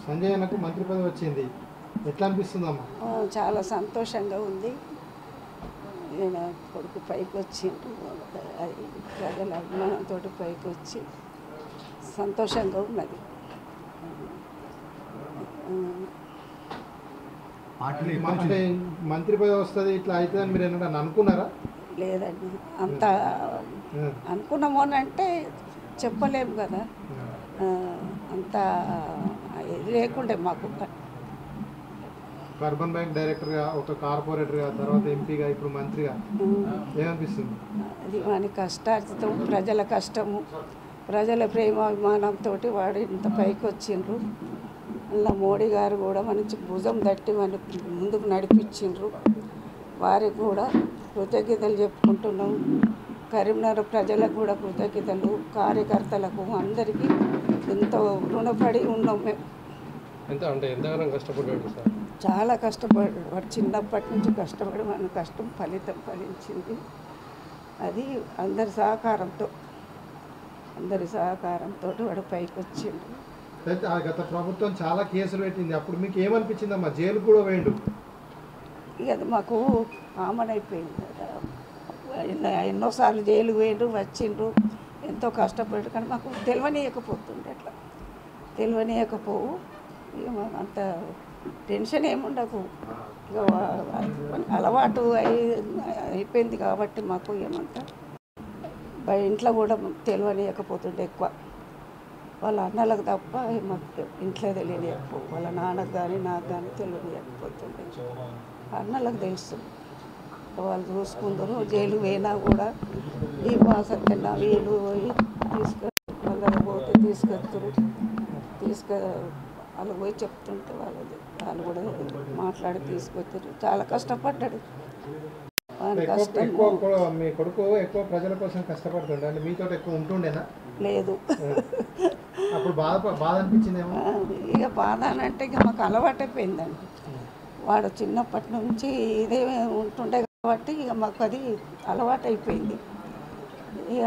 సంజయ్ అన్నకు మంత్రి పదవి వచ్చింది, ఎట్లా అనిపిస్తుందమ్మా? చాలా సంతోషంగా ఉంది. నేను కొడుకు పైకి వచ్చిండు, ప్రజల అభిమానంతో పైకి వచ్చి సంతోషంగా ఉన్నది. అంటే మంత్రి పదవి వస్తుంది ఇట్లా అవుతుందని మీరు ఏమన్నా అనుకున్నారా? లేదండి, అంత అనుకున్నాము అని అంటే చెప్పలేము కదా. అంత ఇది లేకుండే మాకు. అర్బన్ బ్యాంక్ డైరెక్టర్గా, ఒక కార్పొరేటర్గా, తర్వాత ఎంపీగా, ఇప్పుడు మంత్రిగా ఏమనిపిస్తుంది? అది వాని కష్టార్జితం, ప్రజల కష్టము, ప్రజల ప్రేమాభిమానంతో వాడు ఇంత పైకి వచ్చిండ్రు. అలా మోడీ గారు కూడా మంచి భుజం తట్టి మన ముందుకు నడిపించిండ్రు. వారికి కూడా కృతజ్ఞతలు చెప్పుకుంటున్నాం. కరీంనగర్ ప్రజలకు కూడా కృతజ్ఞతలు, కార్యకర్తలకు అందరికీ ఎంతో రుణపడి ఉన్నాం మేము. ఎంతగానో కష్టపడ్డాడు సార్. చాలా కష్టపడ్డాడు వాడు, చిన్నప్పటి నుంచి కష్టపడి మన కష్టం ఫలితం ఫలించింది. అది అందరి సహకారంతో వాడు పైకి వచ్చిండు. గత ప్రభుత్వం చాలా కేసులు పెట్టింది, అప్పుడు మీకు ఏమనిపించిందమ్మా? జైలు కూడా వేయండు. ఇక అది మాకు కామన్ అయిపోయింది కదా. ఎన్నోసార్లు జైలు వేయండు, వచ్చిండ్రు, ఎంతో కష్టపడ్డు. కానీ మాకు తెలియనియకపోతుండే, అట్లా తెలియనియకపోవు. ఇక అంత టెన్షన్ ఏముండకు. ఇక అలవాటు అయిపోయింది కాబట్టి మాకు ఏమంతా ఇంట్లో కూడా తెలియనియకపోతుండే ఎక్కువ. వాళ్ళ అన్నలకు తప్ప మాకు ఇంట్లో తెలియనియకపోవు. వాళ్ళ నాన్నకు కానీ నాకు కానీ తెలియనియకపోతుండే. అన్నలకు తెలుసు, వాళ్ళు చూసుకుందరు. జైలు పోయినా కూడా ఈ సత్యన్న వీళ్ళు పోయి వాళ్ళకి పోతే తీసుకొస్తారు. వాళ్ళు పోయి చెప్తుంటే వాళ్ళు కూడా మాట్లాడి తీసుకొచ్చారు. చాలా కష్టపడ్డాడు. మీ కొడుకు ఎక్కువ ప్రజల కోసం కష్టపడుతుండే, అంటే మీతో ఎక్కువ ఉంటుండేనా? లేదు. అప్పుడు బాధ అనిపించిందేమో. ఇక బాధ అంటే ఇక మాకు అలవాటైపోయిందండి. వాడు చిన్నప్పటి నుంచి ఇదే ఉంటుండే కాబట్టి ఇక మాకు అది అలవాటైపోయింది. ఇక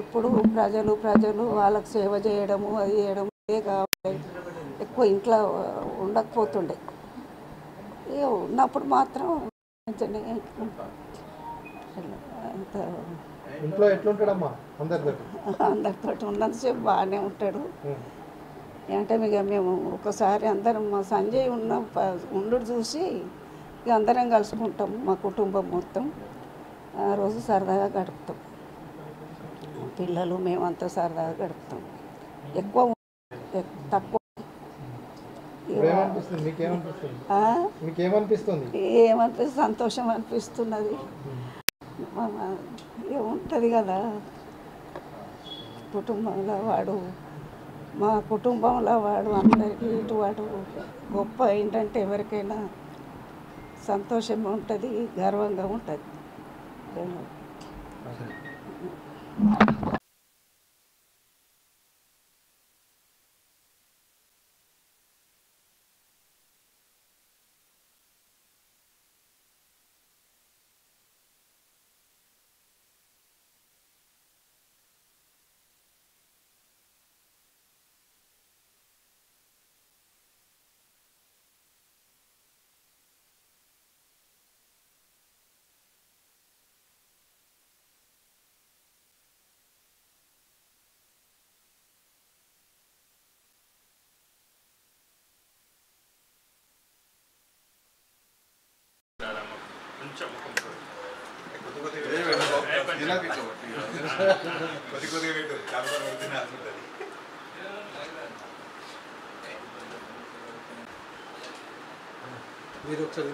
ఎప్పుడు ప్రజలు వాళ్ళకి సేవ చేయడము, అది చేయడము ఇదే కావాలి. ఎక్కువ ఇంట్లో ఉండకపోతుండే. ఇక ఉన్నప్పుడు మాత్రం ఇంట్లో ఎట్లుంటాడమ్మా? అందరితో ఉన్నంతసేపు బాగానే ఉంటాడు. అంటే ఇక మేము ఒకసారి అందరం మా సంజయ్ ఉండు చూసి ఇక అందరం కలుసుకుంటాం, మా కుటుంబం మొత్తం. ఆ రోజు సరదాగా గడుపుతాం, పిల్లలు మేమంతా సరదాగా గడుపుతాం. ఎక్కువ తక్కువ. ఏమనిపిస్తుంది? సంతోషం అనిపిస్తున్నది. ఉంటుంది కదా కుటుంబంలో వాడు, మా కుటుంబంలో వాడు అందరికీ ఇటువాడు గొప్ప. ఏంటంటే ఎవరికైనా సంతోషంగా ఉంటుంది, గర్వంగా ఉంటుంది. మీరు ఒకసారి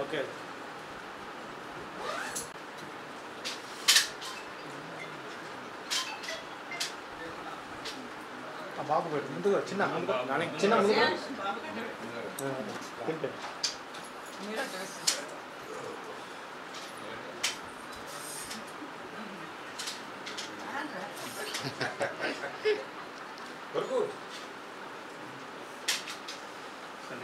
ఓకే. బాబు ముందుగా చిన్న ముందుగా వరకు